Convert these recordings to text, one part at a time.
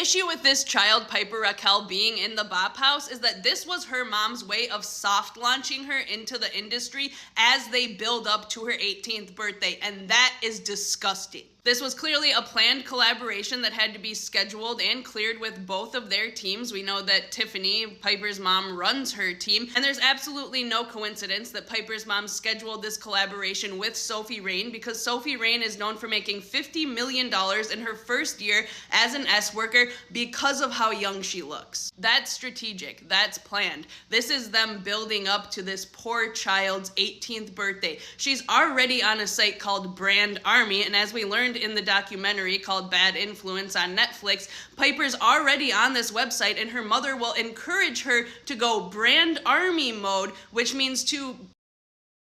issue with this child, Piper Rockelle, being in the Bop House is that this was her mom's way of soft launching her into the industry as they build up to her 18th birthday, and that is disgusting. This was clearly a planned collaboration that had to be scheduled and cleared with both of their teams. We know that Tiffany, Piper's mom, runs her team, and there's absolutely no coincidence that Piper's mom scheduled this collaboration with Sophie Rain, because Sophie Rain is known for making $50 million in her first year as an S-worker because of how young she looks. That's strategic. That's planned. This is them building up to this poor child's 18th birthday. She's already on a site called Brand Army, and as we learned in the documentary called Bad Influence on Netflix, Piper's already on this website, and her mother will encourage her to go Brand Army mode, which means to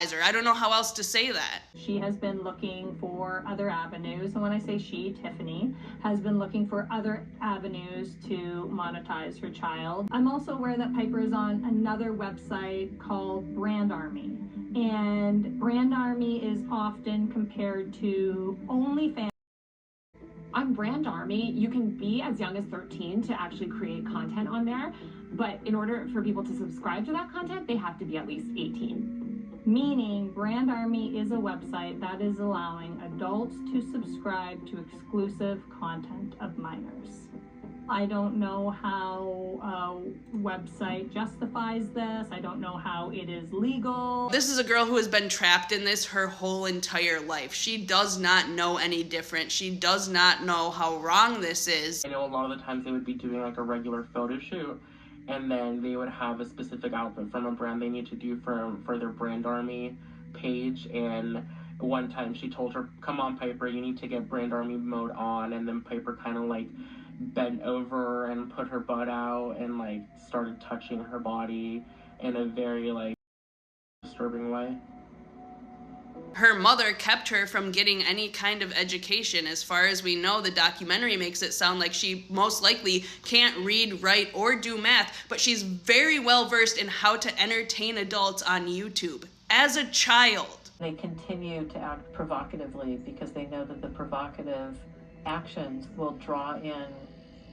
I don't know how else to say that. She has been looking for other avenues, and when I say she, Tiffany, has been looking for other avenues to monetize her child. I'm also aware that Piper is on another website called Brand Army, and Brand Army is often compared to OnlyFans. On Brand Army, you can be as young as 13 to actually create content on there, but in order for people to subscribe to that content, they have to be at least 18. Meaning Brand Army is a website that is allowing adults to subscribe to exclusive content of minors. I don't know how a website justifies this. I don't know how it is legal. This is a girl who has been trapped in this her whole entire life. She does not know any different. She does not know how wrong this is. I know a lot of the times they would be doing like a regular photo shoot, and then they would have a specific outfit from a brand they need to do for their Brand Army page. And one time she told her, "Come on, Piper, you need to get Brand Army mode on." And then Piper kind of like bent over and put her butt out and like started touching her body in a very like disturbing way. Her mother kept her from getting any kind of education. As far as we know, the documentary makes it sound like she most likely can't read, write, or do math, but she's very well versed in how to entertain adults on YouTube as a child. They continue to act provocatively because they know that the provocative actions will draw in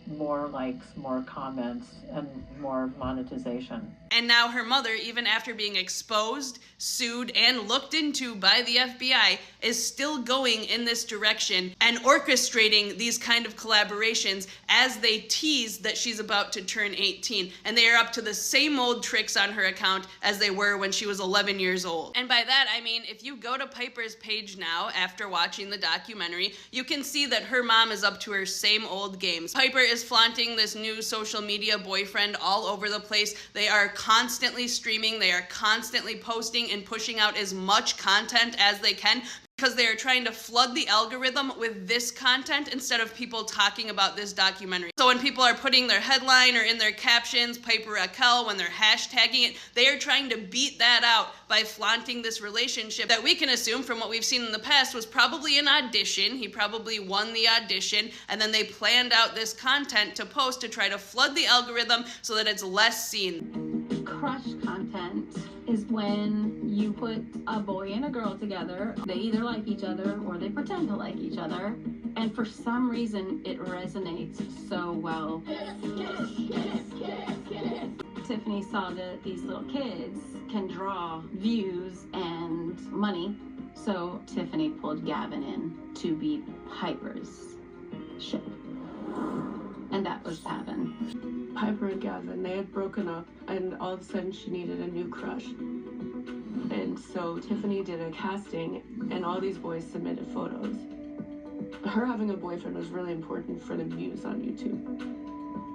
more likes, more comments, and more monetization. And now her mother, even after being exposed, sued, and looked into by the FBI, is still going in this direction and orchestrating these kind of collaborations as they tease that she's about to turn 18. And they are up to the same old tricks on her account as they were when she was 11 years old. And by that, I mean, if you go to Piper's page now, after watching the documentary, you can see that her mom is up to her same old games. Piper is flaunting this new social media boyfriend all over the place. They are constantly streaming, they are constantly posting and pushing out as much content as they can, because they are trying to flood the algorithm with this content instead of people talking about this documentary. So when people are putting their headline or in their captions, Piper Rockelle, when they're hashtagging it, they are trying to beat that out by flaunting this relationship that we can assume from what we've seen in the past was probably an audition. He probably won the audition, and then they planned out this content to post to try to flood the algorithm so that it's less seen. Crush content is when you put a boy and a girl together. They either like each other or they pretend to like each other, and for some reason it resonates so well. Tiffany saw that these little kids can draw views and money, so Tiffany pulled Gavin in to be Piper's ship, and that was Gavin. Piper and Gavin, they had broken up, and all of a sudden she needed a new crush. And so Tiffany did a casting, and all these boys submitted photos. Her having a boyfriend was really important for the views on YouTube.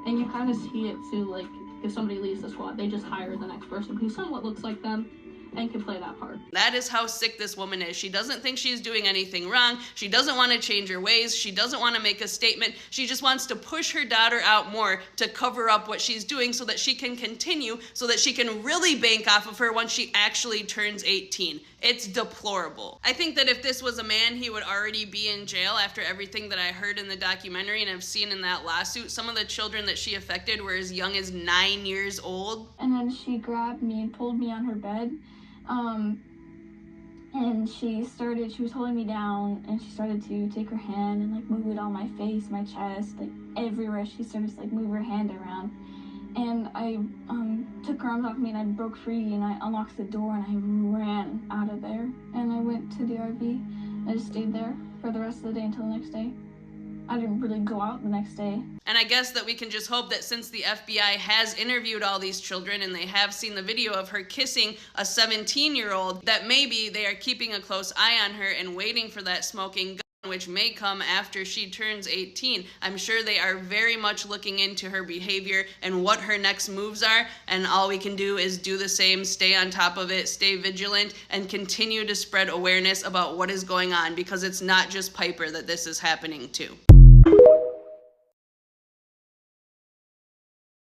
And you kind of see it too, like if somebody leaves the squad, they just hire the next person who somewhat looks like them and can play that part. That is how sick this woman is. She doesn't think she's doing anything wrong. She doesn't want to change her ways. She doesn't want to make a statement. She just wants to push her daughter out more to cover up what she's doing so that she can continue, so that she can really bank off of her once she actually turns 18. It's deplorable. I think that if this was a man, he would already be in jail after everything that I heard in the documentary and have seen in that lawsuit. Some of the children that she affected were as young as 9 years old. And then she grabbed me and pulled me on her bed. And she was holding me down, and she started to take her hand and like move it on my face, my chest, like everywhere. She started to like move her hand around. And I took her arms off me, and I broke free, and I unlocked the door, and I ran out of there. And I went to the RV. I just stayed there for the rest of the day until the next day. I didn't really go out the next day. And I guess that we can just hope that since the FBI has interviewed all these children and they have seen the video of her kissing a 17-year-old, that maybe they are keeping a close eye on her and waiting for that smoking gun, which may come after she turns 18. I'm sure they are very much looking into her behavior and what her next moves are, and all we can do is do the same, stay on top of it, stay vigilant, and continue to spread awareness about what is going on, because it's not just Piper that this is happening to.